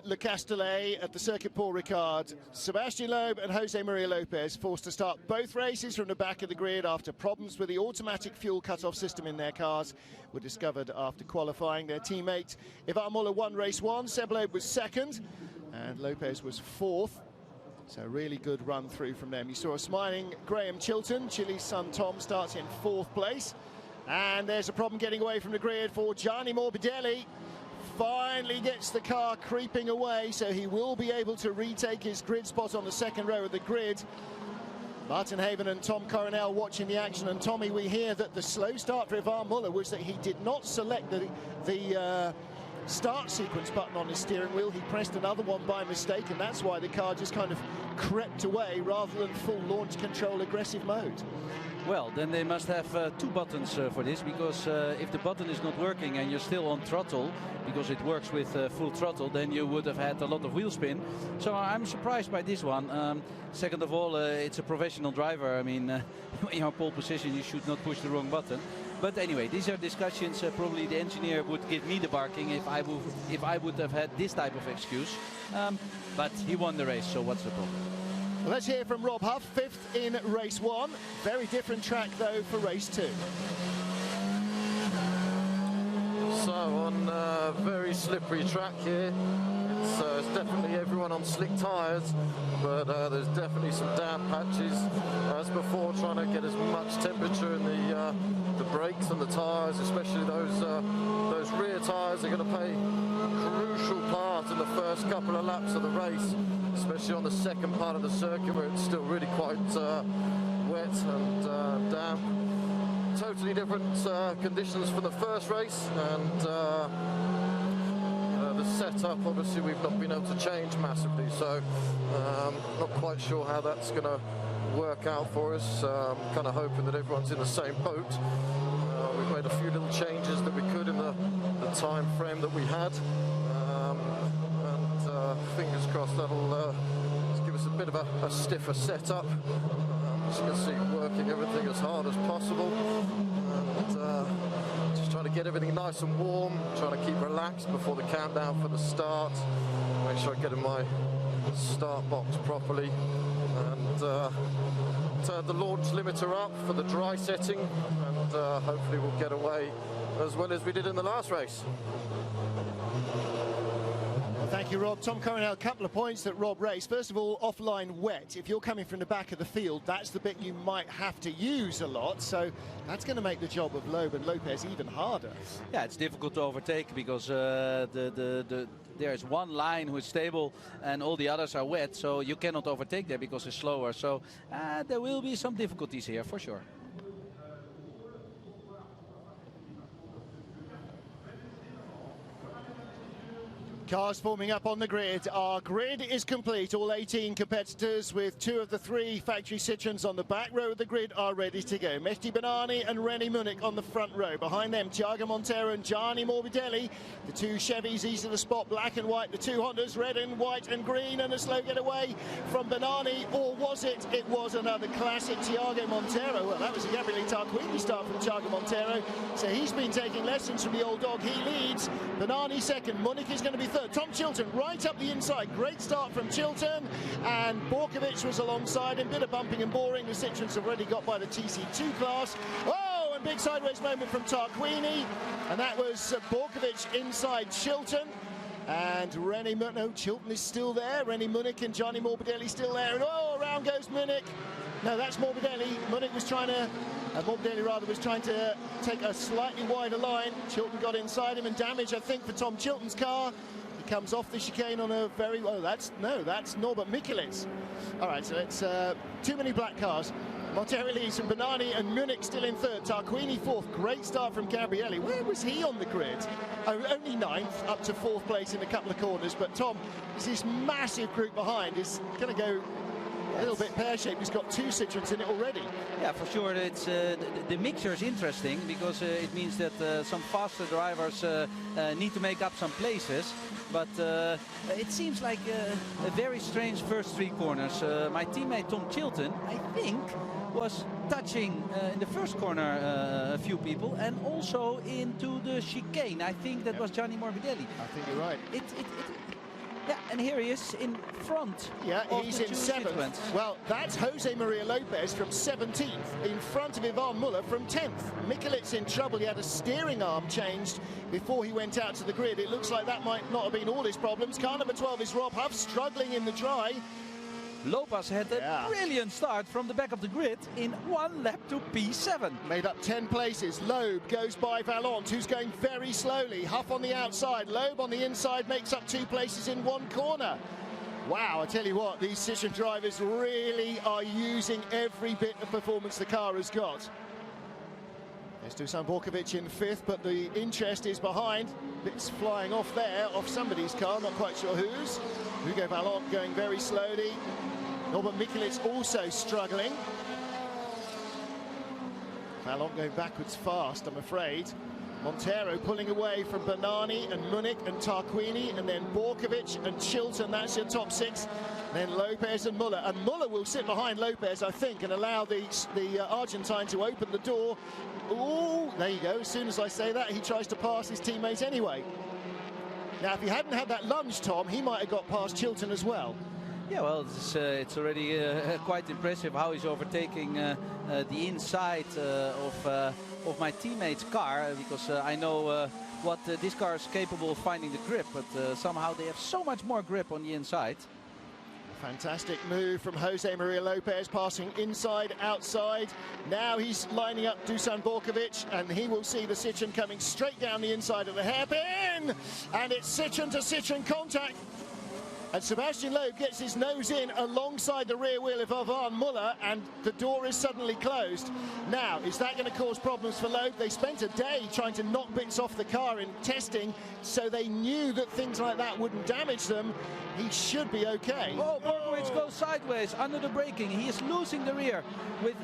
Le Castellet at the circuit Paul Ricard. Sebastian Loeb and Jose Maria Lopez forced to start both races from the back of the grid after problems with the automatic fuel cut-off system in their cars were discovered after qualifying. Their teammate Ivan Muller won race one, Seb Loeb was second, and Lopez was fourth. So really good run through from them. You saw a smiling Graham Chilton. Chile's son Tom starts in fourth place. And there's a problem getting away from the grid for Gianni Morbidelli. Finally gets the car creeping away, so he will be able to retake his grid spot on the second row of the grid. Martin Haven and Tom Coronel watching the action, and Tommy, we hear that the slow start for Ivan Muller was that he did not select the start sequence button on his steering wheel. He pressed another one by mistake, and that's why the car just kind of crept away rather than full launch control aggressive mode. Well, then they must have two buttons for this, because if the button is not working and you're still on throttle, because it works with full throttle, then you would have had a lot of wheel spin. So I'm surprised by this one. Second of all, it's a professional driver. I mean, when you're in pole position, you should not push the wrong button. But anyway, these are discussions. Probably the engineer would give me the barking if I would have had this type of excuse. But he won the race, so what's the problem? Well, let's hear from Rob Huff, fifth in race one. Very different track, though, for race two. So, on a very slippery track here. It's definitely everyone on slick tyres, but there's definitely some damp patches. As before, trying to get as much temperature in the brakes and the tyres, especially those rear tyres, are going to play a crucial part in the first couple of laps of the race, especially on the second part of the circuit where it's still really quite wet and damp. Totally different conditions for the first race, and the setup, obviously, we've not been able to change massively, so not quite sure how that's going to work out for us. Kind of hoping that everyone's in the same boat. We've made a few little changes that we could in the time frame that we had, and fingers crossed that'll give us a bit of a stiffer setup. As you can see, working everything as hard as possible, and just trying to get everything nice and warm, trying to keep relaxed before the countdown for the start. Make sure I get in my start box properly, and turn the launch limiter up for the dry setting, and hopefully we'll get away as well as we did in the last race. Thank you, Rob. Tom Coronel, a couple of points that Rob raised. First of all, offline wet. If you're coming from the back of the field, that's the bit you might have to use a lot. So that's going to make the job of Loeb and Lopez even harder. Yeah, it's difficult to overtake because there's one line who is stable and all the others are wet. So you cannot overtake there because it's slower. So there will be some difficulties here for sure. Cars forming up on the grid. Our grid is complete. All 18 competitors with 2 of the 3 factory Citroens on the back row of the grid are ready to go. Mehdi Benani and René Munich on the front row. Behind them, Thiago Monteiro and Gianni Morbidelli. The 2 Chevys easy to spot, black and white. The 2 Hondas, red and white and green. And a slow getaway from Benani. Or was it? It was another classic Thiago Monteiro. Well, that was a Gabriele Tarquini start from Thiago Monteiro. So he's been taking lessons from the old dog. He leads. Benani second. Munich is going to be third. Tom Chilton right up the inside. Great start from Chilton, and Borkovic was alongside him. Bit of bumping and boring. The Citroens have already got by the TC2 class. Oh, and big sideways moment from Tarquini, and that was Borkovic inside Chilton. And René Munich, no, Chilton is still there. René Munich and Gianni Morbidelli still there. And oh, around goes Munich. No, that's Morbidelli. Munich was trying to, Morbidelli rather, was trying to take a slightly wider line. Chilton got inside him, and damage, I think, for Tom Chilton's car. He comes off the chicane on a very, oh, that's Norbert Mikulits. All right, so it's too many black cars. Monteiro leads from Benani and Munich still in third. Tarquini fourth. Great start from Gabriele. Where was he on the grid? Oh, only 9th, up to 4th place in a couple of corners. But Tom, this massive group behind is going to go a little bit pear-shaped. He's got 2 Citroens in it already. Yeah, for sure. It's the mixture is interesting because it means that some faster drivers need to make up some places. But it seems like a very strange first 3 corners. My teammate Tom Chilton, I think, was touching in the first corner a few people, and also into the chicane. I think that was Gianni Morbidelli. I think you're right. and here he is in front. Yeah, of he's the in two 7th. Citroëns. Well, that's Jose Maria Lopez from 17th, in front of Ivan Muller from 10th. Mikulit's in trouble. He had a steering arm changed before he went out to the grid. It looks like that might not have been all his problems. Car number 12 is Rob Huff, struggling in the dry. Lopez had a brilliant start from the back of the grid in 1 lap to P7. Made up 10 places. Loeb goes by Vallant, who's going very slowly. Huff on the outside, Loeb on the inside, makes up 2 places in 1 corner. Wow, I tell you what, these Citroën drivers really are using every bit of performance the car has got. There's Dusan Borkovic in 5th, but the interest is behind. Bits flying off there, off somebody's car, not quite sure whose. Hugo Vallant going very slowly. Norbert Mikulic also struggling. Vallant going backwards fast, I'm afraid. Montero pulling away from Bernani and Munich and Tarquini, and then Borkovic and Chilton. That's your top 6. Then Lopez and Muller. And Muller will sit behind Lopez, I think, and allow the Argentine to open the door. Ooh, there you go. As soon as I say that, he tries to pass his teammate anyway. Now, if he hadn't had that lunge, Tom, he might have got past Chilton as well. Yeah, well, it's already quite impressive how he's overtaking the inside of my teammate's car, because I know what this car is capable of finding the grip, but somehow they have so much more grip on the inside. Fantastic move from Jose Maria Lopez, passing inside, outside. Now he's lining up Dusan Borkovic, and he will see the Citroën coming straight down the inside of the hairpin. And it's Citroën to Citroën contact. And Sebastian Loeb gets his nose in alongside the rear wheel of Ivan Muller, and the door is suddenly closed. Now, is that going to cause problems for Loeb? They spent a day trying to knock bits off the car in testing, so they knew that things like that wouldn't damage them. He should be okay. Oh, Borkovic goes sideways under the braking. He is losing the rear with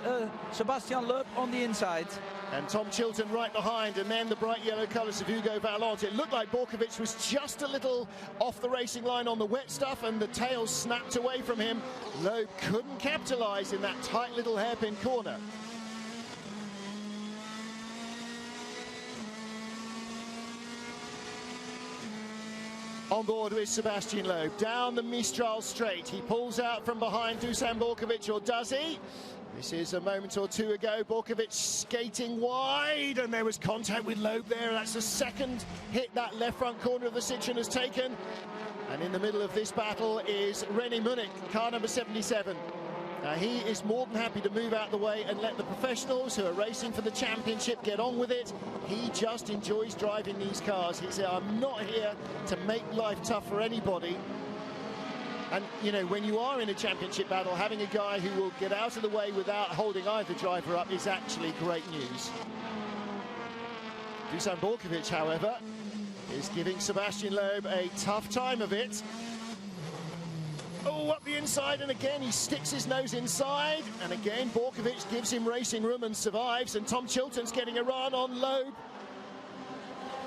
Sebastian Loeb on the inside. And Tom Chilton right behind, and then the bright yellow colours of Hugo Vallant. It looked like Borkovic was just a little off the racing line on the wet stuff, and the tail snapped away from him. Loeb couldn't capitalise in that tight little hairpin corner. On board with Sebastian Loeb, down the Mistral straight. He pulls out from behind Dusan Borkovic, or does he? This is a moment or two ago. Borkovic skating wide, and there was contact with Loeb there. That's the second hit that left front corner of the Citroën has taken. And in the middle of this battle is René Munich, car number 77. He is more than happy to move out the way and let the professionals who are racing for the championship get on with it. He just enjoys driving these cars. He said, I'm not here to make life tough for anybody. And, you know, when you are in a championship battle, having a guy who will get out of the way without holding either driver up is actually great news. Dusan Borkovic, however, is giving Sebastian Loeb a tough time of it. Oh, up the inside, and again he sticks his nose inside, and again Borkovic gives him racing room and survives, and Tom Chilton's getting a run on Loeb,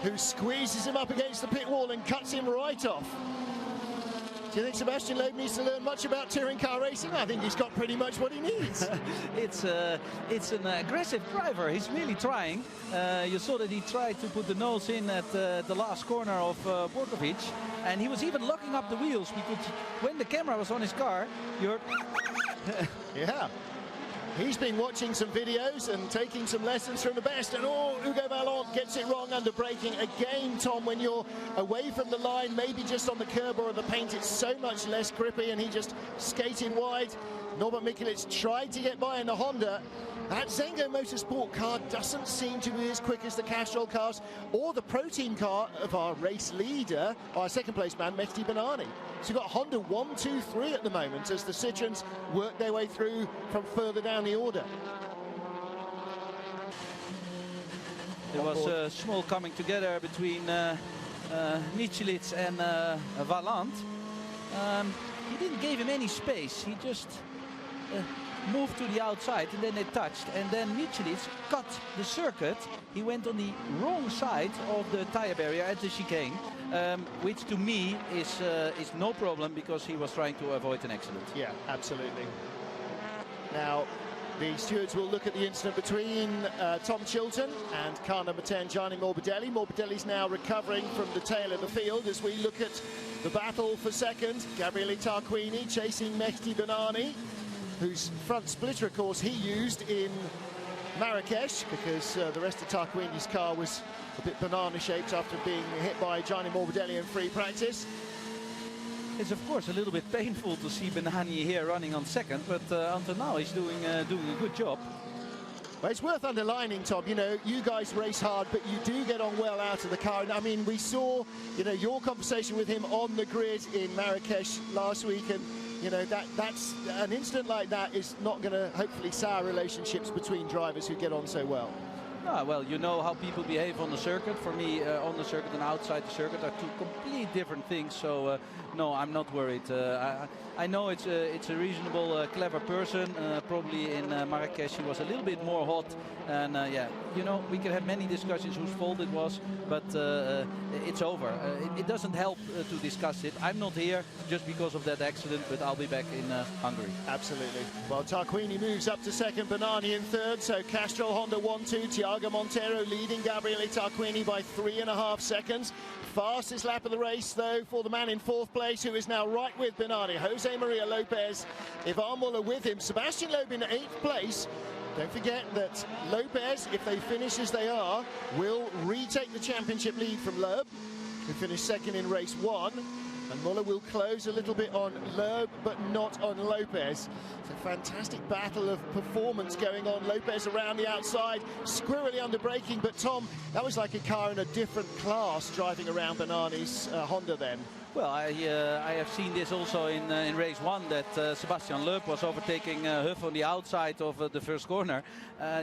who squeezes him up against the pit wall and cuts him right off. Do you think Sebastian Loeb needs to learn much about touring car racing? I think he's got pretty much what he needs. It's an aggressive driver. He's really trying. You saw that he tried to put the nose in at the last corner of Borkovic, and he was even locking up the wheels, because when the camera was on his car, you heard... Yeah. He's been watching some videos and taking some lessons from the best, and Hugo Vallant gets it wrong under braking. Again, Tom, when you're away from the line, maybe just on the curb or the paint, it's so much less grippy, and he just skated wide. Norbert Mikulic tried to get by in the Honda. That Zengo Motorsport car doesn't seem to be as quick as the Castrol cars or the Pro Team car of our race leader, our second place man, Mehdi Bennani. So you've got Honda 1, 2, 3 at the moment as the Citroëns work their way through from further down the order. There was a small coming together between Mikulic and Vallant. He didn't give him any space. He just moved to the outside, and then they touched, and then Mikulic cut the circuit. He went on the wrong side of the tire barrier at the chicane, which to me is no problem, because he was trying to avoid an accident. Yeah, absolutely. Now, The stewards will look at the incident between Tom Chilton and car number 10, Gianni Morbidelli. Morbidelli's now recovering from the tail of the field as we look at the battle for second. Gabriele Tarquini chasing Mehdi Benani, whose front splitter, of course, he used in Marrakesh because the rest of Tarquini's car was a bit banana-shaped after being hit by Gianni Morbidelli in free practice. It's of course a little bit painful to see Benani here running on second, but until now he's doing a good job. Well, it's worth underlining, Tom, you know, you guys race hard, but you do get on well out of the car. And I mean, we saw, you know, your conversation with him on the grid in Marrakesh last week, and you know, that's an incident like that is not going to hopefully sour relationships between drivers who get on so well. Ah, well, you know how people behave on the circuit. For me, on the circuit and outside the circuit are two completely different things. So, no, I'm not worried. I know it's a reasonable, clever person. Probably in Marrakesh he was a little bit more hot. And, yeah, you know, we can have many discussions whose fault it was. But it's over. It doesn't help to discuss it. I'm not here just because of that accident, but I'll be back in Hungary. Absolutely. Well, Tarquini moves up to second, Benani in third. So Castrol, Honda 1-2, Thiago Montero leading Gabriele Tarquini by 3.5 seconds. Fastest lap of the race, though, for the man in fourth place, who is now right with Benani. Jose Maria Lopez, Ivan Muller with him. Sebastian Loeb in 8th place. Don't forget that Lopez, if they finish as they are, will retake the championship lead from Loeb, who finished second in race 1. And Muller will close a little bit on Loeb, but not on Lopez. It's a fantastic battle of performance going on. Lopez around the outside, squirrely under braking. But Tom, that was like a car in a different class driving around Benani's Honda then. Well, I have seen this also in race 1, that Sebastian Loeb was overtaking Huff on the outside of the first corner.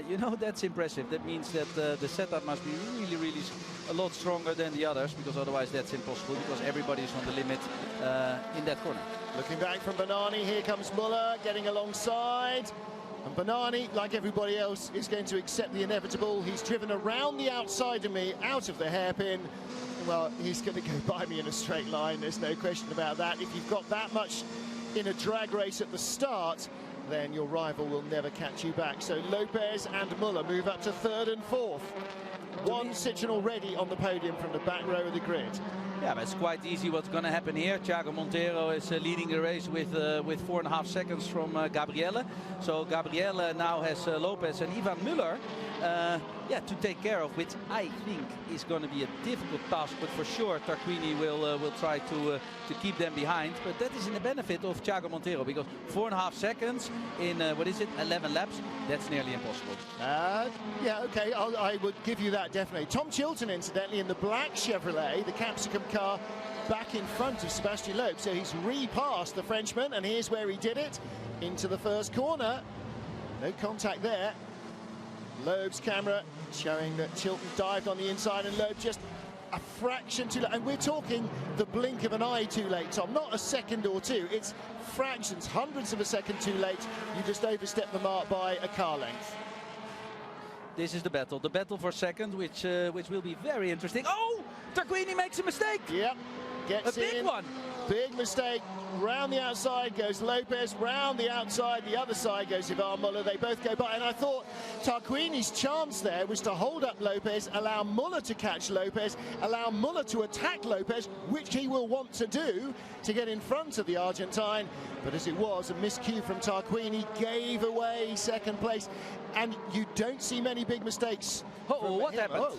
You know, that's impressive. That means that the setup must be really a lot stronger than the others, because otherwise that's impossible, because everybody is on the limit in that corner. Looking back from Benani, here comes Muller getting alongside. And Benani, like everybody else, is going to accept the inevitable. He's driven around the outside of me, out of the hairpin. Well, he's going to go by me in a straight line. There's no question about that. If you've got that much in a drag race at the start, then your rival will never catch you back. So Lopez and Muller move up to third and fourth. One Citroën already on the podium from the back row of the grid. Yeah, but it's quite easy what's going to happen here. Thiago Montero is leading the race with 4.5 seconds from Gabriele. So Gabriele now has Lopez and Ivan Muller yeah, to take care of, which I think is going to be a difficult task. But for sure, Tarquini will try to keep them behind. But that is in the benefit of Thiago Montero, because 4.5 seconds in, 11 laps, that's nearly impossible. Yeah, okay, I would give you that definitely. Tom Chilton, incidentally, in the black Chevrolet, the Capsicum car, back in front of Sebastian Loeb. So he's repassed the Frenchman, and here's where he did it, into the first corner. No contact there. Loeb's camera showing that Chilton dived on the inside and Loeb just a fraction too late. And we're talking the blink of an eye too late, Tom. Not a second or two. It's fractions, hundredths of a second too late. You just overstep the mark by a car length. This is the battle for second, which will be very interesting. Oh, Tarquini makes a mistake. Yep, gets a big one. Big mistake. Round the outside goes Lopez, round the outside, the other side goes Ivan Muller. They both go by, and I thought Tarquini's chance there was to hold up Lopez, allow Muller to catch Lopez, allow Muller to attack Lopez, which he will want to do to get in front of the Argentine. But as it was, a miscue from Tarquini gave away second place, and you don't see many big mistakes. Oh, what happened? Oh.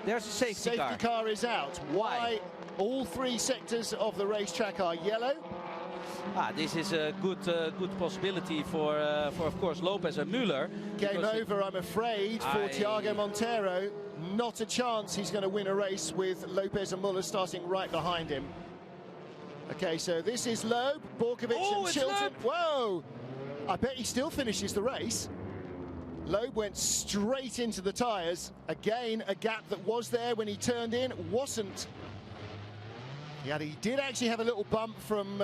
There's a safety car. Safety car is out. Why? All three sectors of the racetrack are yellow. This is a good possibility for of course Lopez and Muller. Game over, I'm afraid, for Thiago Montero. Not a chance he's going to win a race with Lopez and Muller starting right behind him. Okay, so this is Loeb, Borkovic and Chilton. Whoa! I bet he still finishes the race. Loeb went straight into the tyres. Again, a gap that was there when he turned in wasn't. He did actually have a little bump from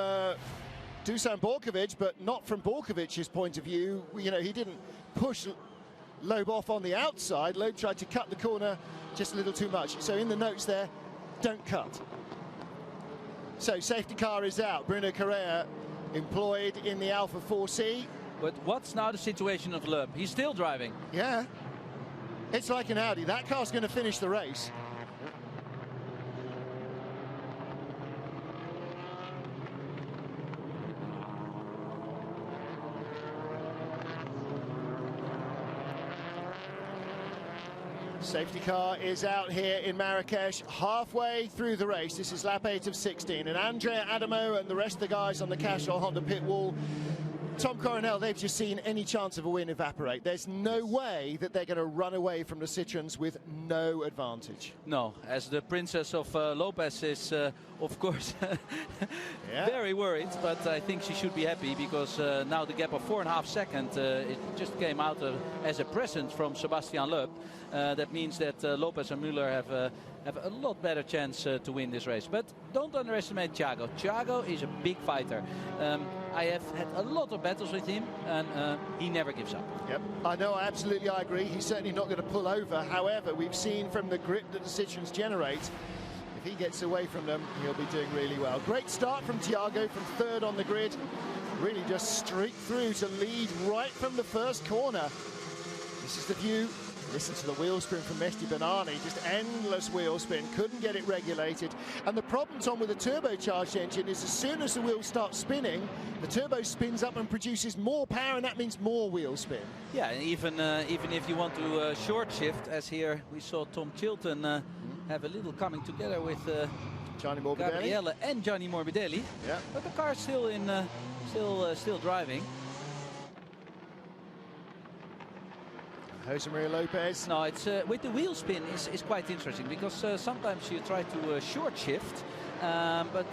Dusan Borkovic, but not from Borkovic's point of view. You know, he didn't push Loeb off on the outside. Loeb tried to cut the corner just a little too much. So in the notes there, don't cut. So safety car is out. Bruno Correa employed in the Alfa 4C. But what's now the situation of Loeb? He's still driving. Yeah. It's like an Audi. That car's going to finish the race. Safety car is out here in Marrakesh, halfway through the race. This is lap 8 of 16. And Andrea Adamo and the rest of the guys on the Cashel Honda pit wall, Tom Coronel, they've just seen any chance of a win evaporate. There's no way that they're going to run away from the Citroens with no advantage. No, as the princess of Lopez is, of course, very worried. But I think she should be happy because now the gap of 4.5 seconds, it just came out as a present from Sebastian Loeb. That means that Lopez and Müller have a lot better chance to win this race. But don't underestimate Thiago. Thiago is a big fighter. I have had a lot of battles with him, and he never gives up. Yep, I know, absolutely, I agree. He's certainly not going to pull over. However, we've seen from the grip that the Citroens generate, if he gets away from them, he'll be doing really well. Great start from Thiago, from third on the grid. Really just streaked through to lead right from the first corner. This is the view. Listen to the wheel spin from Mehdi Benani, just endless wheel spin, couldn't get it regulated. And the problem, Tom, with a turbocharged engine is as soon as the wheel starts spinning, the turbo spins up and produces more power, and that means more wheel spin. Yeah, even if you want to short shift, as here we saw Tom Chilton have a little coming together with Gianni Morbidelli. Gabriele and Gianni Morbidelli. Yeah. But the car's still in, still driving. Jose Maria Lopez. No, it's with the wheel spin is quite interesting because sometimes you try to short shift, but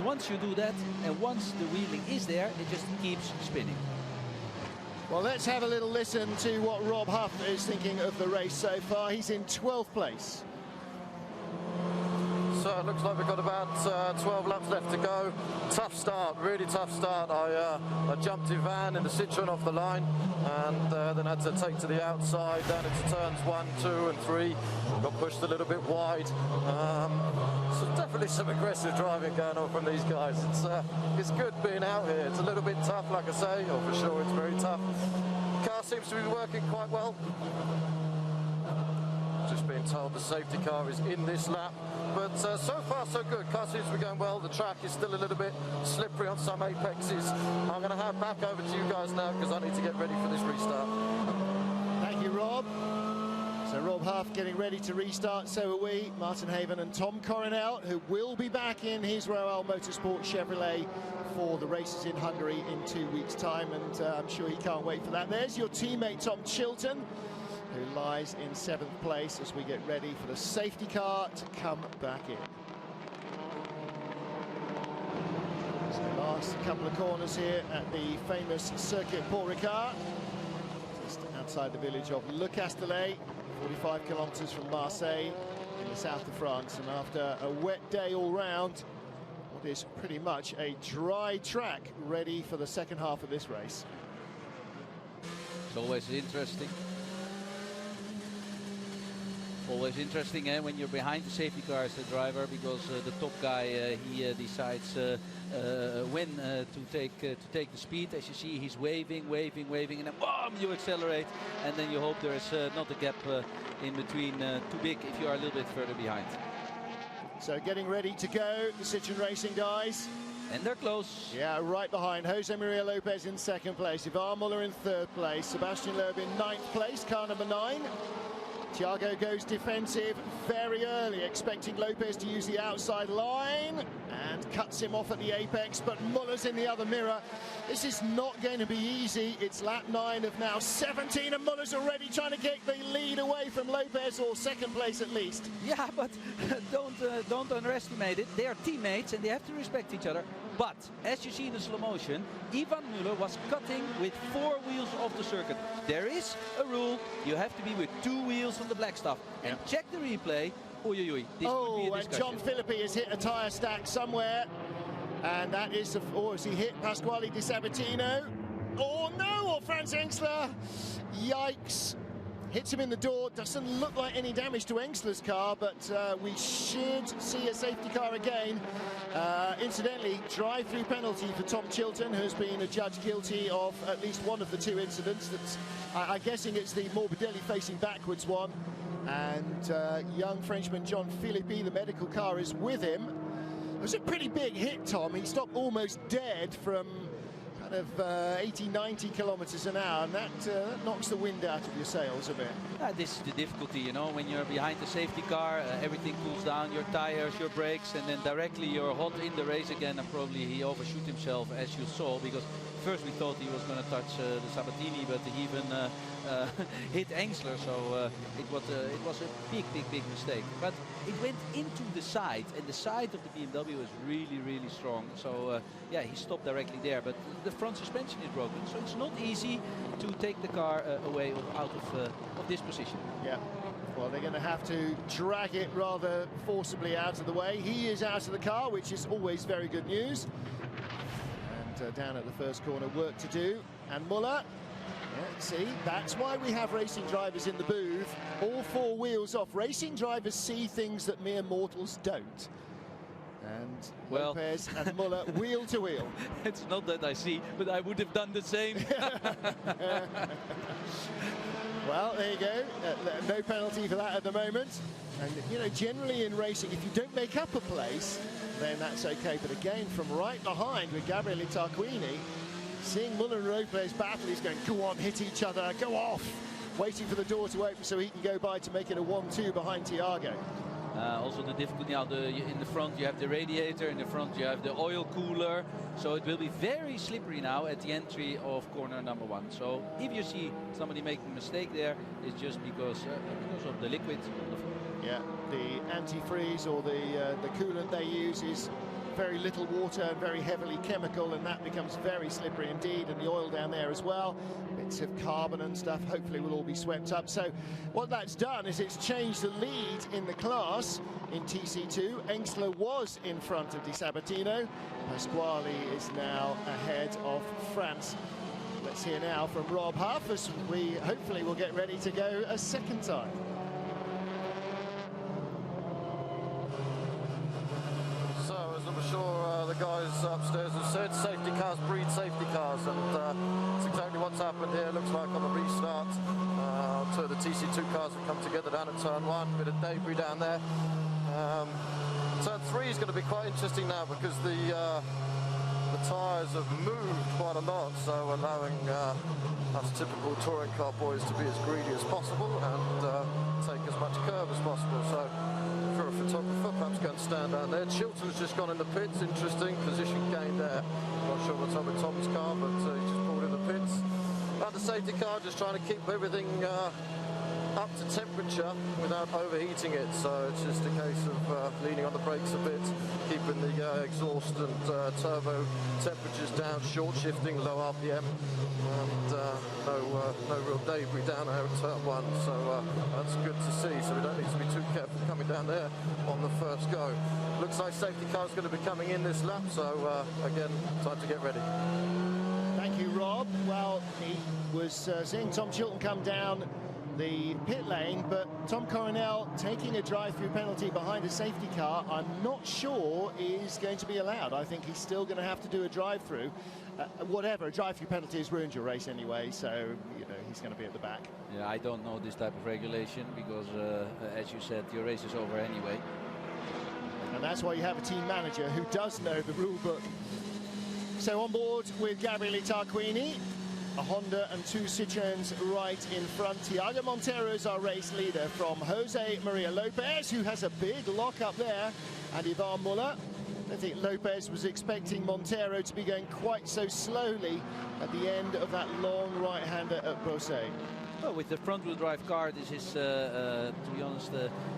once you do that and once the wheeling is there, it just keeps spinning. Well, let's have a little listen to what Rob Huff is thinking of the race so far. He's in 12th place. So it looks like we've got about 12 laps left to go. Tough start, really tough start. I jumped in van in the Citroen off the line and then had to take to the outside down into turns 1, 2 and 3. Got pushed a little bit wide. So definitely some aggressive driving going on from these guys. It's good being out here. It's a little bit tough, like I say, or for sure it's very tough. The car seems to be working quite well. Just being told the safety car is in this lap. But so far so good. Car seems to be going well. The track is still a little bit slippery on some apexes. I'm going to hand back over to you guys now because I need to get ready for this restart. Thank you, Rob. So Rob Huff getting ready to restart, so are we. Martin Haven and Tom Coronel, who will be back in his Royal Motorsport Chevrolet for the races in Hungary in 2 weeks' time, and I'm sure he can't wait for that. There's your teammate Tom Chilton, who lies in 7th place as we get ready for the safety car to come back in. So last couple of corners here at the famous circuit Paul Ricard, just outside the village of Le Castellet, 45 kilometers from Marseille in the south of France. And after a wet day all round, what is pretty much a dry track ready for the second half of this race. It's always interesting. Always interesting when you're behind the safety car as the driver, because the top guy he decides when to take the speed. As you see, he's waving, and then boom, you accelerate, and then you hope there is not a gap in between too big if you are a little bit further behind. So getting ready to go, the Citroen Racing guys. And they're close. Yeah, right behind. Jose Maria Lopez in 2nd place. Ivan Muller in 3rd place. Sebastian Loeb in 9th place, car number 9. Thiago goes defensive very early, expecting Lopez to use the outside line, and cuts him off at the apex, but Muller's in the other mirror. This is not going to be easy. It's lap 9 of now 17, and Muller's already trying to get the lead away from Lopez, or 2nd place at least. Yeah, but don't underestimate it. They are teammates and they have to respect each other. But as you see in the slow motion, Ivan Müller was cutting with 4 wheels off the circuit. There is a rule, you have to be with 2 wheels on the black stuff. And check the replay. This could be a discussion. And John Philippi has hit a tyre stack somewhere. And that is, has he hit Pasquale Di Sabatino? Oh no, or Franz Ensler. Yikes. hits him in the door. Doesn't look like any damage to Engsler's car, but we should see a safety car again. Incidentally, drive-through penalty for Tom Chilton, who's been adjudged guilty of at least one of the two incidents. That's, I'm guessing it's the Morbidelli facing backwards one. And young Frenchman John Philippi, the medical car, is with him. It was a pretty big hit, Tom. He stopped almost dead from kind of 80, 90 kilometers an hour, and that knocks the wind out of your sails a bit. This is the difficulty, you know, when you're behind the safety car, everything cools down, your tires, your brakes, and then directly you're hot in the race again, and probably he overshoot himself, as you saw, because first we thought he was going to touch the Sabatini, but he even hit Engsler, so it was a big mistake. But it went into the side, and the side of the BMW is really, really strong. So yeah, he stopped directly there, but the front suspension is broken, so it's not easy to take the car away out of this position. Yeah. Well, they're going to have to drag it rather forcibly out of the way. He is out of the car, which is always very good news. And down at the first corner, work to do. And Muller, yeah, see, that's why we have racing drivers in the booth. All four wheels off. Racing drivers see things that mere mortals don't. And well, Lopez and Muller wheel to wheel. It's not that I see, but I would have done the same. Well, there you go. No penalty for that at the moment. And, you know, generally in racing, if you don't make up a place, then that's okay. But again, from right behind with Gabriele Tarquini, seeing Muller and Lopez battle, he's going, go on, hit each other, go off. Waiting for the door to open so he can go by to make it a 1-2 behind Thiago. Also the difficulty now, in the front you have the radiator, in the front you have the oil cooler, so it will be very slippery now at the entry of corner number 1. So if you see somebody making a mistake there, it's just because of the liquid on the floor. Yeah, the antifreeze or the coolant they use is very little water and very heavily chemical, and that becomes very slippery indeed, and the oil down there as well, bits of carbon and stuff, hopefully will all be swept up. So what that's done is it's changed the lead in the class. In TC2, Engsler was in front of Di Sabatino. Pasquale is now ahead of France. Let's hear now from Rob Huff as we hopefully will get ready to go a second time. I'm sure the guys upstairs have said, safety cars breed safety cars, and it's exactly what's happened here. Looks like on the restart, two of the TC2 cars have come together down at turn 1, bit of debris down there. Turn 3 is going to be quite interesting now because the tyres have moved quite a lot, so allowing us typical touring car boys to be as greedy as possible and take as much curve as possible. So if you're a photographer, perhaps go and stand down there. Chilton's just gone in the pits. Interesting position gained there. Not sure what's up with Tom's car, but he just pulled in the pits. And the safety car just trying to keep everything up to temperature without overheating it. So it's just a case of leaning on the brakes a bit, keeping the exhaust and turbo temperatures down, short shifting, low RPM, and no real debris down there at turn 1. So that's good to see. So we don't need to be too careful coming down there on the first go. Looks like safety car's going to be coming in this lap. So again, time to get ready. Thank you, Rob. Well, he was seeing Tom Chilton come down the pit lane, but Tom Coronel taking a drive-through penalty behind a safety car, I'm not sure is going to be allowed. I think he's still going to have to do a drive-through. Whatever, a drive-through penalty has ruined your race anyway, so you know he's going to be at the back. Yeah, I don't know this type of regulation because, as you said, your race is over anyway. And that's why you have a team manager who does know the rule book. So on board with Gabriele Tarquini, a Honda and 2 Citroens right in front. Thiago Montero is our race leader from Jose Maria Lopez, who has a big lock up there, and Ivan Muller. I think Lopez was expecting Montero to be going quite so slowly at the end of that long right-hander at Brosset. Well, with the front-wheel drive car, this is, to be honest,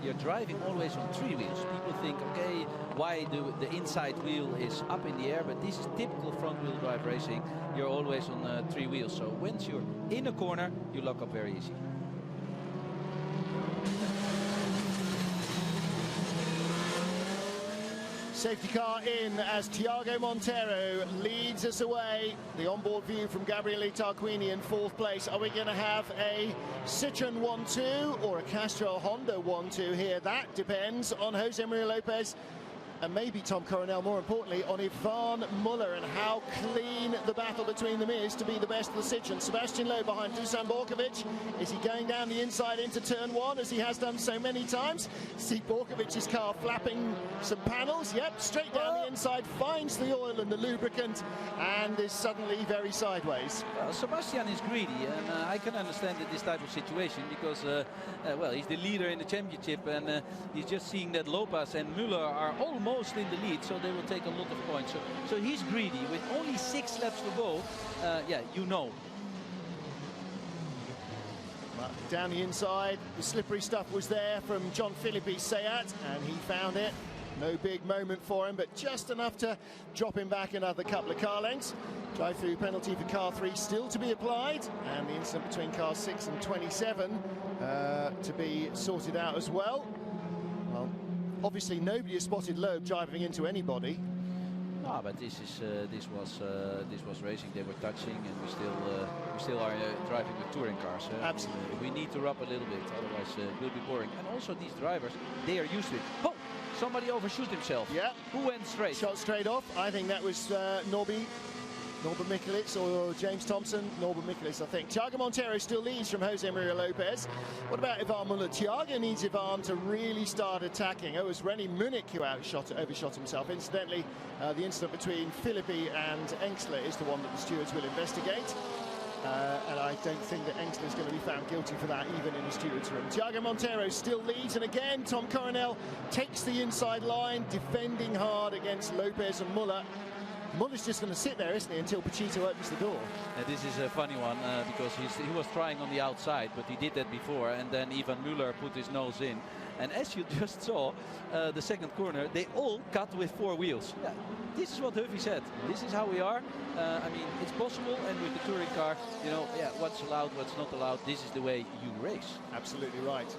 you're driving always on 3 wheels. People think, okay, why the inside wheel is up in the air, but this is typical front-wheel drive racing. You're always on 3 wheels, so once you're in a corner, you lock up very easy. Safety car in as Thiago Monteiro leads us away. The onboard view from Gabriele Tarquini in 4th place. Are we going to have a Citroen 1-2 or a Castrol Honda 1-2 here? That depends on Jose Maria Lopez and maybe Tom Coronel, more importantly, on Ivan Muller and how clean the battle between them is to be the best of the Citroen. Sebastian Loeb behind Dusan Borkovic. Is he going down the inside into turn 1 as he has done so many times? See Borkovic's car flapping some panels. Yep, straight down the inside, finds the oil and the lubricant and is suddenly very sideways. Well, Sebastian is greedy, and I can understand this type of situation because, well, he's the leader in the championship, and he's just seeing that Lopez and Muller are almost in the lead, so they will take a lot of points. So he's greedy. With only 6 laps to go, yeah, you know. Well, down the inside, the slippery stuff was there from John Philippi's Seat, and he found it. No big moment for him, but just enough to drop him back another couple of car lengths. Drive-through penalty for car 3 still to be applied, and the incident between car 6 and 27 to be sorted out as well. Well, obviously nobody has spotted Loeb driving into anybody. Ah, but this was racing. They were touching, and we still are driving with touring cars. Absolutely, we need to rub a little bit, otherwise it will be boring. And also these drivers, they are used to it. Oh, somebody overshoot himself. Yeah. Who went straight? Shot straight off. I think that was Norbert Mikulits or James Thompson. Norbert Mikulits, I think. Thiago Monteiro still leads from Jose Maria Lopez. What about Ivan Muller? Thiago needs Ivan to really start attacking. It was René Munich who overshot himself. Incidentally, the incident between Philippi and Engsler is the one that the stewards will investigate. And I don't think that Engsler is going to be found guilty for that, even in the stewards' room. Thiago Monteiro still leads, and again, Tom Coronel takes the inside line, defending hard against Lopez and Muller. Muller's just going to sit there, isn't he, until Pachito opens the door. This is a funny one because he was trying on the outside, but he did that before, and then Ivan Muller put his nose in. And as you just saw, the second corner, they all cut with 4 wheels. Yeah, this is what Huffy said. This is how we are. I mean, it's possible, and with the touring car, you know, yeah, what's allowed, what's not allowed. This is the way you race. Absolutely right.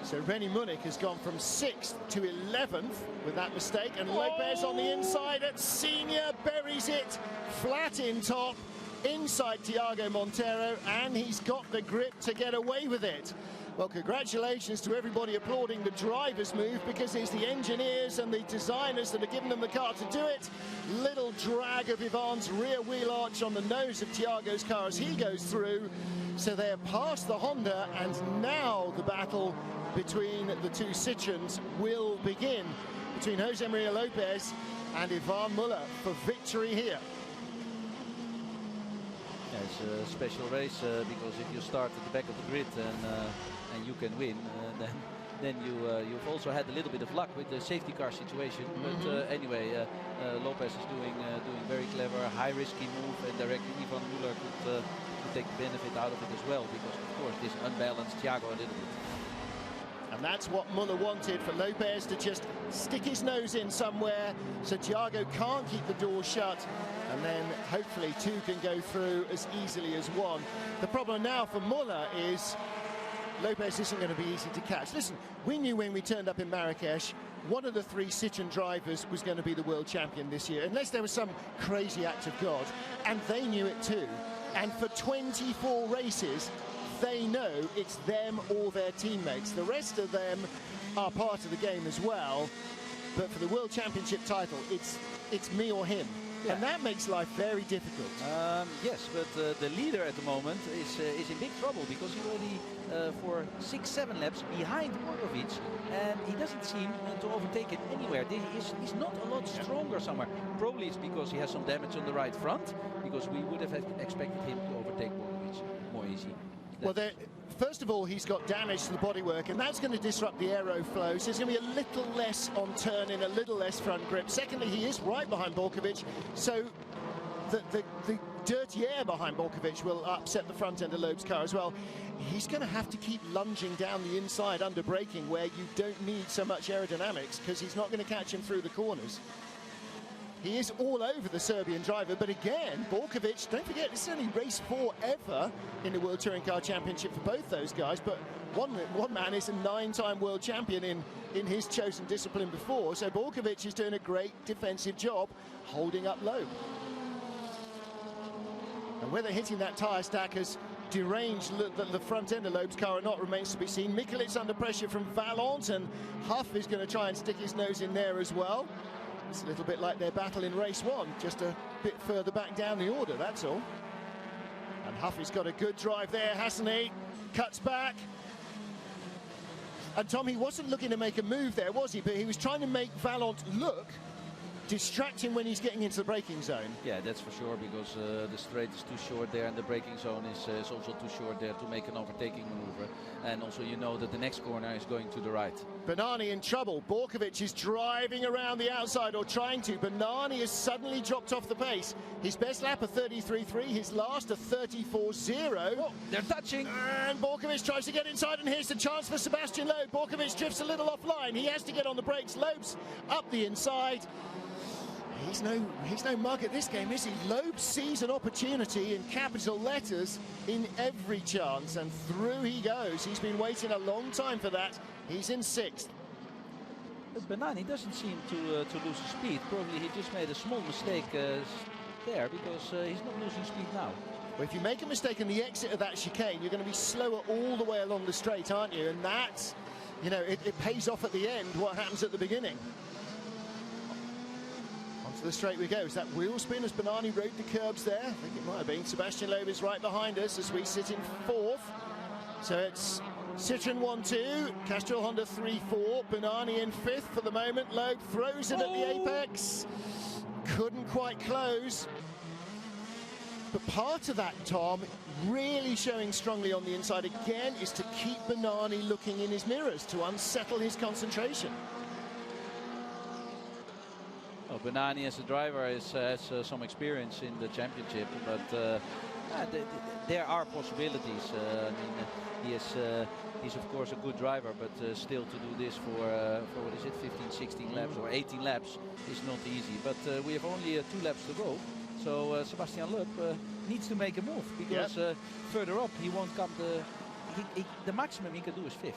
So René Munich has gone from 6th to 11th with that mistake, and Lopez on the inside at senior buries it flat in top inside Thiago Monteiro, and he's got the grip to get away with it. Well, congratulations to everybody applauding the driver's move, because it's the engineers and the designers that are giving them the car to do it. Little drag of Ivan's rear wheel arch on the nose of Thiago's car as he goes through. So they're past the Honda, and now the battle between the two Citroens will begin, between Jose Maria Lopez and Ivan Muller for victory here. Yeah, it's a special race because if you start at the back of the grid and you can win, then you've also had a little bit of luck with the safety car situation. But anyway, Lopez is doing very clever, high risky move, and directly Ivan Muller could take the benefit out of it as well, because of course this unbalanced Thiago a little bit. And that's what Muller wanted, for Lopez to just stick his nose in somewhere so Thiago can't keep the door shut, and then hopefully 2 can go through as easily as 1. The problem now for Muller is Lopez isn't going to be easy to catch. Listen, we knew when we turned up in Marrakesh, one of the 3 Citroen drivers was going to be the world champion this year, unless there was some crazy act of God, and they knew it too. And for 24 races, they know it's them or their teammates. The rest of them are part of the game as well, but for the World Championship title, it's me or him. Yeah. And that makes life very difficult. Yes, but the leader at the moment is in big trouble, because he's already for 6-7 laps behind Borkovic, and he doesn't seem to overtake it anywhere. He's not a lot stronger somewhere. Probably it's because he has some damage on the right front, because we would have expected him to overtake Borkovic more easy. Well, first of all, he's got damage to the bodywork, and that's going to disrupt the aeroflow, so there's going to be a little less on turning, a little less front grip. Secondly, he is right behind Borkovic, so the dirty air behind Borkovic will upset the front end of Loeb's car as well. He's going to have to keep lunging down the inside under braking, where you don't need so much aerodynamics, because he's not going to catch him through the corners. He is all over the Serbian driver, but again, Borkovic, don't forget, this is only race 4 ever in the World Touring Car Championship for both those guys, but one man is a 9-time world champion in in his chosen discipline before, so Borkovic is doing a great defensive job holding up Loeb. And whether hitting that tyre stack has deranged the front end of Loeb's car or not remains to be seen. Mikulit's under pressure from Vallant, and Huff is going to try and stick his nose in there as well. It's a little bit like their battle in race one, just a bit further back down the order, that's all. And Huffy's got a good drive there, hasn't he? Cuts back. And Tom, he wasn't looking to make a move there, was he? But he was trying to make Vallant look, distract him when he's getting into the braking zone. Yeah, that's for sure, because the straight is too short there and the braking zone is also too short there to make an overtaking maneuver. And also you know that the next corner is going to the right. Bernani in trouble. Borkovic is driving around the outside, or trying to. Bernani has suddenly dropped off the pace. His best lap a 33.3, his last a 34.0. Oh, they're touching. And Borkovic tries to get inside, and here's the chance for Sebastian Loeb. Borkovic drifts a little offline. He has to get on the brakes. Loeb's up the inside. He's no mug at this game, is he? Loeb sees an opportunity in capital letters in every chance, and through he goes. He's been waiting a long time for that. He's in 6th. But Bernani doesn't seem to lose his speed. Probably he just made a small mistake there, because he's not losing speed now. Well, if you make a mistake in the exit of that chicane, you're going to be slower all the way along the straight, aren't you? And that's, you know, it pays off at the end what happens at the beginning. To the straight we go. Is that wheel spin as Bernani rode the curbs there? I think it might have been. Sebastian Loeb is right behind us as we sit in 4th. So it's Citroen 1-2, Castrol Honda 3-4, Bernani in 5th for the moment. Loeb throws it at the apex. Couldn't quite close. But part of that, Tom, really showing strongly on the inside again, is to keep Bernani looking in his mirrors, to unsettle his concentration. Well, Bernani as a driver has some experience in the championship, but there are possibilities. I mean, he's of course a good driver, but still to do this for what is it, 15, 16 laps or 18 laps is not easy. But we have only 2 laps to go, so Sebastian Loeb needs to make a move, because further up he won't come. The maximum he can do is 5th.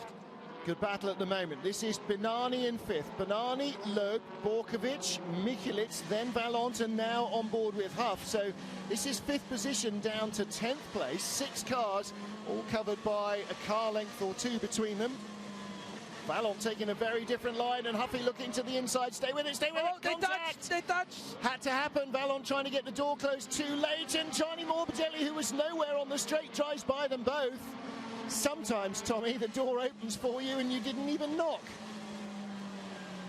Good battle at the moment. This is Bernani in 5th. Bernani, Loeb, Borkovic, Mikulit, then Vallant, and now on board with Huff. So this is 5th position down to 10th place. 6 cars, all covered by a car length or 2 between them. Vallant taking a very different line, and Huffy looking to the inside. Stay with it, stay with it. Contact! They touched! Had to happen. Vallant trying to get the door closed too late, and Johnny Morbidelli, who was nowhere on the straight, drives by them both. Sometimes, Tommy, the door opens for you and you didn't even knock.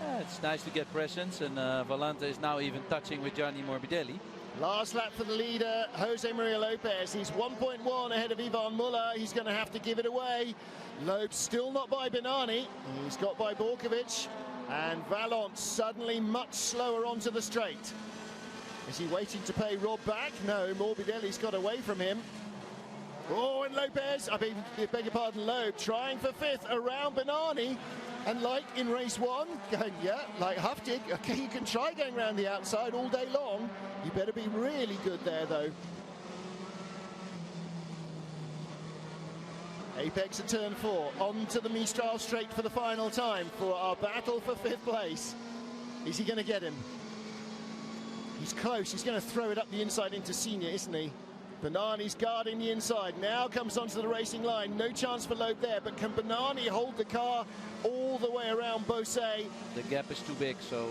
Yeah, it's nice to get presence, and Valente is now even touching with Gianni Morbidelli. Last lap for the leader, Jose Maria Lopez. He's 1.1 ahead of Ivan Muller. He's going to have to give it away. Loeb still not by Bernani. He's got by Borkovic. And Vallant suddenly much slower onto the straight. Is he waiting to pay Rob back? No, Morbidelli's got away from him. Oh, and Lopez, I beg your pardon, Loeb, trying for 5th around Bernani. And like in race 1, going, yeah, like Huff did, okay, you can try going around the outside all day long. You better be really good there, though. Apex at turn 4, on to the Mistral straight for the final time for our battle for 5th place. Is he going to get him? He's close, he's going to throw it up the inside into Senior, isn't he? Bernani's guarding the inside, now comes onto the racing line. No chance for Loeb there, but can Bernani hold the car all the way around Beausset? The gap is too big, so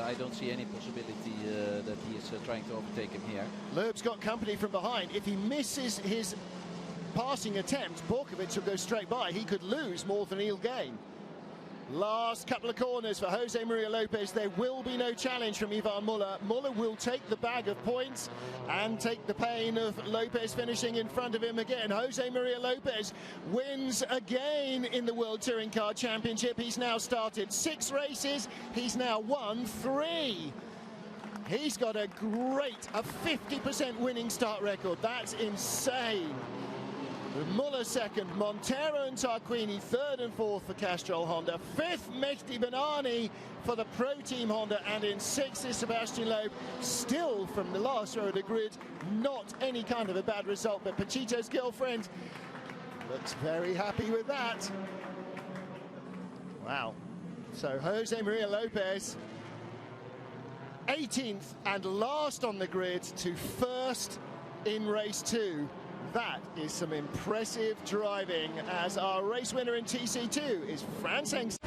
I don't see any possibility that he is trying to overtake him here. Loeb's got company from behind. If he misses his passing attempt, Borkovic will go straight by. He could lose more than he'll gain. Last couple of corners for Jose Maria Lopez. There will be no challenge from Ivan Muller. Muller will take the bag of points and take the pain of Lopez finishing in front of him again. Jose Maria Lopez wins again in the World Touring Car Championship. He's now started 6 races. He's now won 3. He's got a 50% winning start record. That's insane. Muller 2nd, Montero and Tarquini 3rd and 4th for Castrol Honda, 5th Mehdi Bernani for the Pro Team Honda, and in 6th is Sebastian Loeb, still from the last row of the grid. Not any kind of a bad result, but Pachito's girlfriend looks very happy with that. Wow. So Jose Maria Lopez, 18th and last on the grid to first in race 2. That is some impressive driving, as our race winner in TC2 is Franz Engst.